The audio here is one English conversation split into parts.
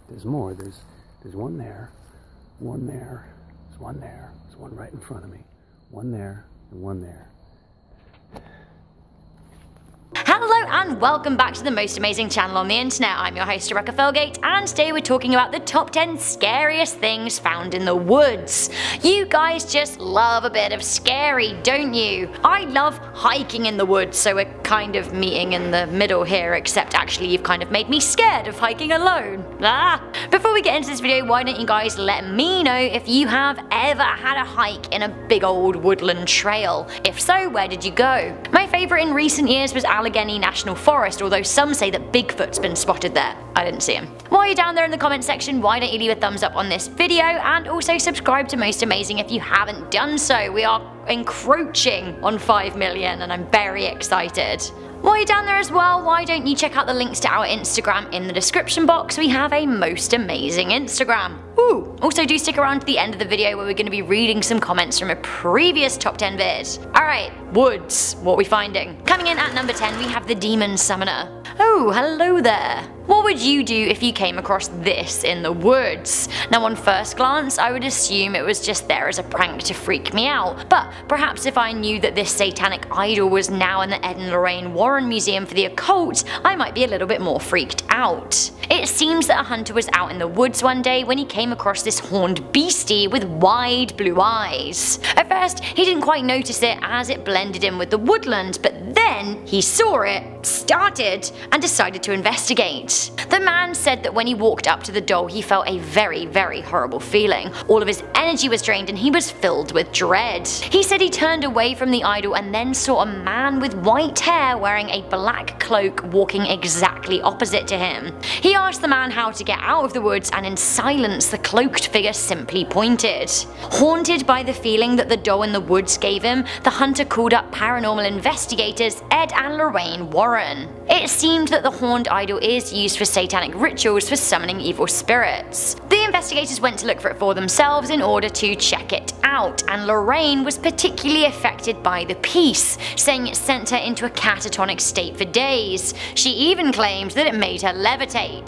There's more. There's one there, one there, there's one there, there's one right in front of me, one there, and one there. Hello and welcome back to the most amazing channel on the internet. I'm your host Rebecca Felgate, and today we're talking about the top 10 scariest things found in the woods. You guys just love a bit of scary, don't you? I love hiking in the woods, so we're kind of meeting in the middle here, except actually you've kind of made me scared of hiking alone. Before we get into this video, why don't you guys let me know if you have ever had a hike in a big old woodland trail? If so, where did you go? My favourite in recent years was Allegheny National Forest, although some say that Bigfoot's been spotted there. I didn't see him. While you're down there in the comment section, why don't you leave a thumbs up on this video and also subscribe to Most Amazing if you haven't done so. We are encroaching on 5 million and I'm very excited. While you're down there as well, why don't you check out the links to our Instagram in the description box? We have a Most Amazing Instagram. Woo! Also do stick around to the end of the video where we're going to be reading some comments from a previous top 10 vid. Alright, woods, what are we finding? Coming in at number 10 we have the Demon Summoner. Oh, hello there. What would you do if you came across this in the woods? Now on first glance I would assume it was just there as a prank to freak me out, but perhaps if I knew that this satanic idol was now in the Ed and Lorraine Warren Museum for the Occult, I might be a little bit more freaked out. It seems that a hunter was out in the woods one day when he came across this horned beastie with wide blue eyes. At first he didn't quite notice it as it blended in with the woodland, but then he saw it, started, and decided to investigate. The man said that when he walked up to the doll he felt a very, very horrible feeling. All of his energy was drained and he was filled with dread. He said he turned away from the idol and then saw a man with white hair wearing a black cloak walking exactly opposite to him. He asked the man how to get out of the woods, and in silence the cloaked figure simply pointed. Haunted by the feeling that the doll in the woods gave him, the hunter called up paranormal investigators Ed and Lorraine Warren. It seemed that the horned idol is used for satanic rituals for summoning evil spirits. The investigators went to look for it for themselves in order to check it out, and Lorraine was particularly affected by the piece, saying it sent her into a catatonic state for days. She even claimed that it made her levitate.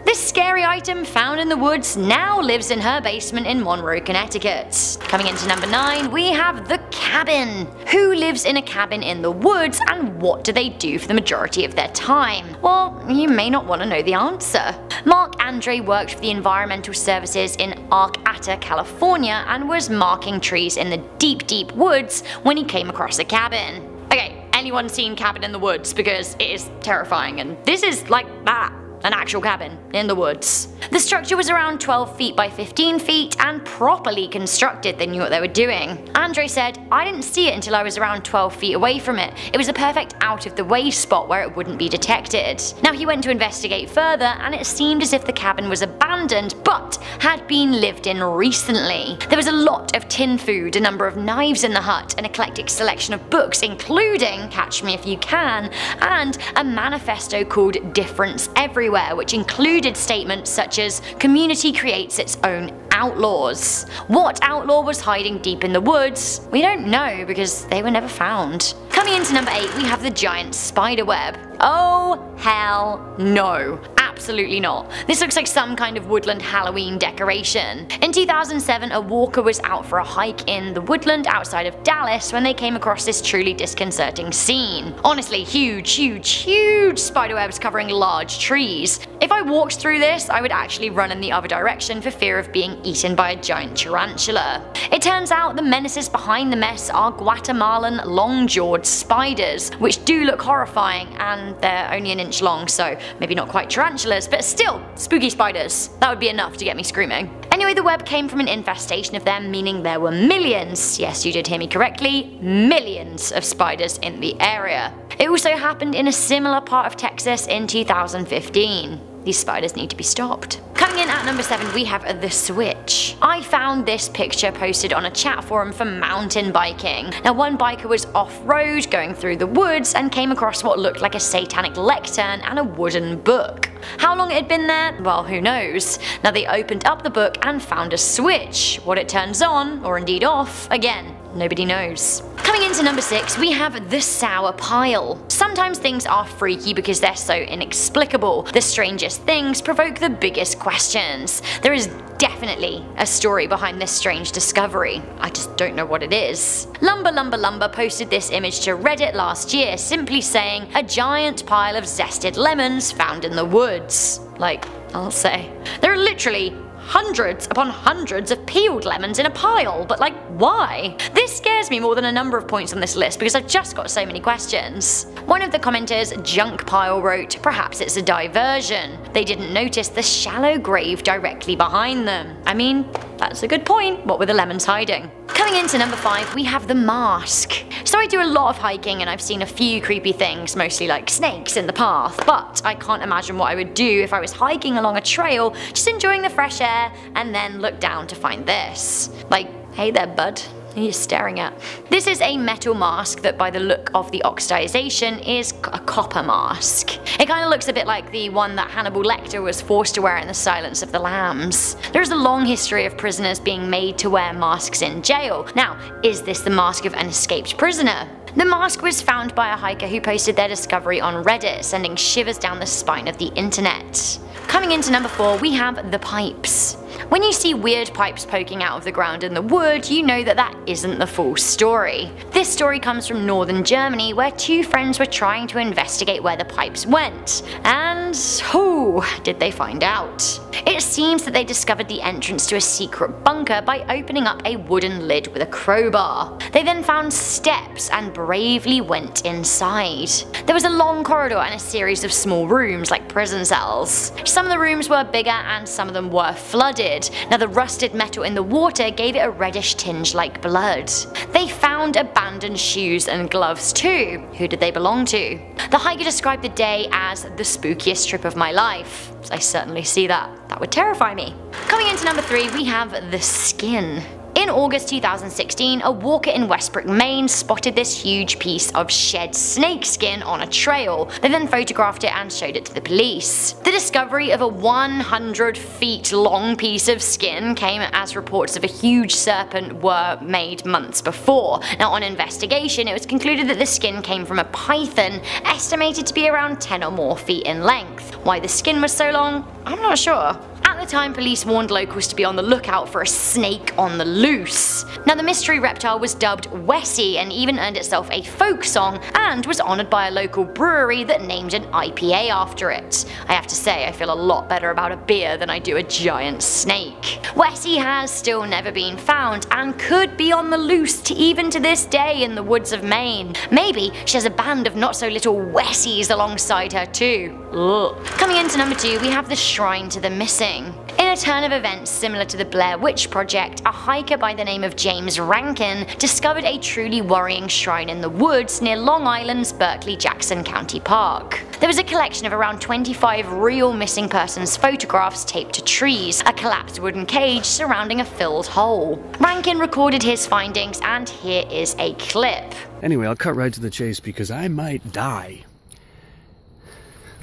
This scary item found in the woods now lives in her basement in Monroe, Connecticut. Coming into number 9 we have the cabin. Who lives in a cabin in the woods and what do they do for the majority of their time? Well, you may not want to know the answer. Mark Andre worked for the Environmental Services in Arcata, California and was marking trees in the deep woods when he came across a cabin. Okay, anyone seen Cabin in the Woods? Because it is terrifying, and this is like that. An actual cabin in the woods. The structure was around 12 feet by 15 feet and properly constructed. They knew what they were doing. Andre said, "I didn't see it until I was around 12 feet away from it. It was a perfect out of the way spot where it wouldn't be detected." Now he went to investigate further and it seemed as if the cabin was abandoned but had been lived in recently. There was a lot of tin food, a number of knives in the hut, an eclectic selection of books including Catch Me If You Can, and a manifesto called Difference Everywhere, which included statements such as "community creates its own outlaws." What outlaw was hiding deep in the woods? We don't know because they were never found. Coming into number 8 we have the giant spider web. Oh hell no. Absolutely not. This looks like some kind of woodland Halloween decoration. In 2007 a walker was out for a hike in the woodland outside of Dallas when they came across this truly disconcerting scene. Honestly, huge spiderwebs covering large trees. If I walked through this I would actually run in the other direction for fear of being eaten by a giant tarantula. It turns out the menaces behind the mess are Guatemalan long-jawed spiders, which do look horrifying, and they're only an inch long, so maybe not quite tarantulas, but still, spooky spiders. That would be enough to get me screaming. Anyway, the web came from an infestation of them, meaning there were millions, yes you did hear me correctly, millions of spiders in the area. It also happened in a similar part of Texas in 2015. These spiders need to be stopped. Coming in at number 7 we have the Switch. I found this picture posted on a chat forum for mountain biking. Now one biker was off-road going through the woods and came across what looked like a satanic lectern and a wooden book. How long it had been there? Well, who knows. Now they opened up the book and found a switch. What it turns on, or indeed off, again, Nobody knows. Coming into number 6, we have the sour pile. Sometimes things are freaky because they're so inexplicable. The strangest things provoke the biggest questions. There is definitely a story behind this strange discovery. I just don't know what it is. Lumber posted this image to Reddit last year, simply saying, "A giant pile of zested lemons found in the woods." Like, I'll say. There are literally hundreds upon hundreds of peeled lemons in a pile, but like, why? This scares me more than a number of points on this list because I've just got so many questions. One of the commenters, Junk Pile, wrote, "Perhaps it's a diversion. They didn't notice the shallow grave directly behind them." I mean, that's a good point. What were the lemons hiding? Coming into number 5, we have the mask. So I do a lot of hiking and I've seen a few creepy things, mostly like snakes in the path, but I can't imagine what I would do if I was hiking along a trail, just enjoying the fresh air, and then look down to find this. Like, hey there bud, who are you staring at? This is a metal mask that by the look of the oxidization is a copper mask. It kind of looks a bit like the one that Hannibal Lecter was forced to wear in The Silence of the Lambs. There is a long history of prisoners being made to wear masks in jail. Now, is this the mask of an escaped prisoner? The mask was found by a hiker who posted their discovery on Reddit, sending shivers down the spine of the internet. Coming into number 4, we have the pipes. When you see weird pipes poking out of the ground in the wood, you know that that isn't the full story. This story comes from northern Germany, where 2 friends were trying to investigate where the pipes went. And who did they find out? It seems that they discovered the entrance to a secret bunker by opening up a wooden lid with a crowbar. They then found steps and bravely went inside. There was a long corridor and a series of small rooms like prison cells. Some of the rooms were bigger and some of them were flooded. Now the rusted metal in the water gave it a reddish tinge like blood. They found abandoned shoes and gloves too. Who did they belong to? The hiker described the day as the spookiest trip of my life. I certainly see that. That would terrify me. Coming into number 3, we have the skin. In August 2016, a walker in Westbrook, Maine spotted this huge piece of shed snake skin on a trail. They then photographed it and showed it to the police. The discovery of a 100 feet long piece of skin came as reports of a huge serpent were made months before. Now on investigation, it was concluded that the skin came from a python, estimated to be around 10 or more feet in length. Why the skin was so long, I'm not sure. At the time, police warned locals to be on the lookout for a snake on the loose. Now the mystery reptile was dubbed Wessie and even earned itself a folk song and was honoured by a local brewery that named an IPA after it. I have to say, I feel a lot better about a beer than I do a giant snake. Wessie has still never been found and could be on the loose even to this day in the woods of Maine. Maybe she has a band of not so little Wessies alongside her too. Ugh. Coming into number 2, we have the Shrine to the Missing. In a turn of events similar to the Blair Witch Project, a hiker by the name of James Rankin discovered a truly worrying shrine in the woods near Long Island's Berkeley-Jackson County Park. There was a collection of around 25 real missing persons photographs taped to trees, a collapsed wooden cage surrounding a filled hole. Rankin recorded his findings, and here is a clip. Anyway, I'll cut right to the chase because I might die.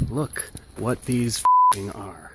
Look what these are.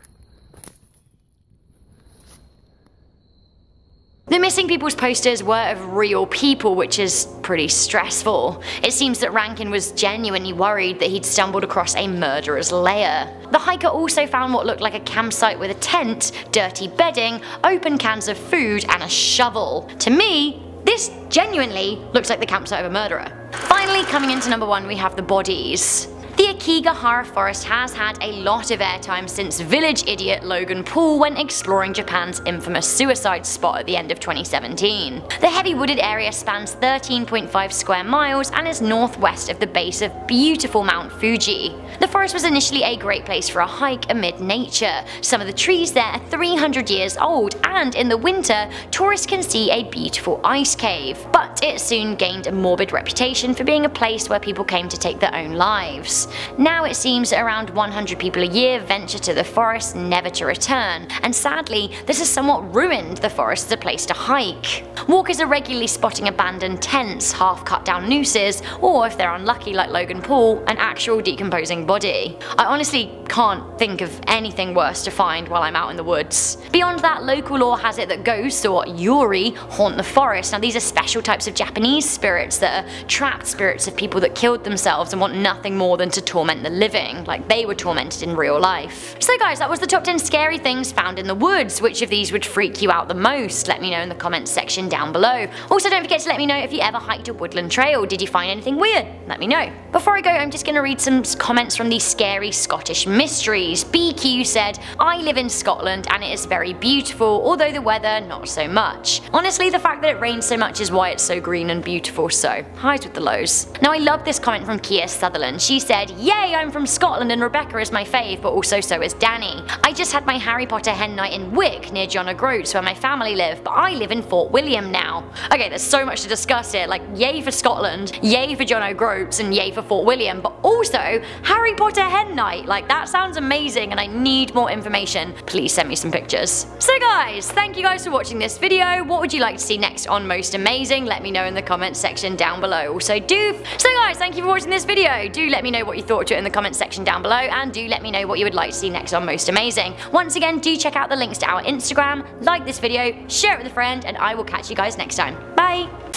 The missing people's posters were of real people, which is pretty stressful. It seems that Rankin was genuinely worried that he'd stumbled across a murderer's lair. The hiker also found what looked like a campsite with a tent, dirty bedding, open cans of food, and a shovel. To me, this genuinely looks like the campsite of a murderer. Finally, coming into number 1, we have the bodies. The Akigahara Forest has had a lot of airtime since village idiot Logan Paul went exploring Japan's infamous suicide spot at the end of 2017. The heavy wooded area spans 13.5 square miles and is northwest of the base of beautiful Mount Fuji. The forest was initially a great place for a hike amid nature. Some of the trees there are 300 years old, and in the winter, tourists can see a beautiful ice cave. But it soon gained a morbid reputation for being a place where people came to take their own lives. Now it seems that around 100 people a year venture to the forest never to return, and sadly this has somewhat ruined the forest as a place to hike. Walkers are regularly spotting abandoned tents, half cut down nooses, or if they're unlucky like Logan Paul, an actual decomposing body. I honestly can't think of anything worse to find while I'm out in the woods. Beyond that, local lore has it that ghosts, or yuri, haunt the forest. Now these are special types of Japanese spirits that are trapped spirits of people that killed themselves and want nothing more than to torment the living, like they were tormented in real life. So guys, that was the top 10 scary things found in the woods. Which of these would freak you out the most? Let me know in the comments section down below. Also don't forget to let me know if you ever hiked a woodland trail. Did you find anything weird? Let me know. Before I go, I'm just going to read some comments from these scary Scottish mysteries. BQ said, I live in Scotland and it is very beautiful, although the weather not so much. Honestly, the fact that it rains so much is why it's so green and beautiful, so highs with the lows. Now I love this comment from Kia Sutherland. She said, yay, I'm from Scotland and Rebecca is my fave, but also so is Danny. I just had my Harry Potter hen night in Wick near John O'Groats where my family live, but I live in Fort William now. Okay, there's so much to discuss here, like yay for Scotland, yay for John O'Groats, and yay for Fort William, but also Harry Potter hen night. Like that sounds amazing and I need more information. Please send me some pictures. So guys, thank you guys for watching this video. What would you like to see next on Most Amazing? Let me know in the comments section down below. So guys, thank you for watching this video. Do let me know what you thought to it in the comments section down below, and do let me know what you would like to see next on Most Amazing. Once again, do check out the links to our Instagram, like this video, share it with a friend, and I will catch you guys next time. Bye!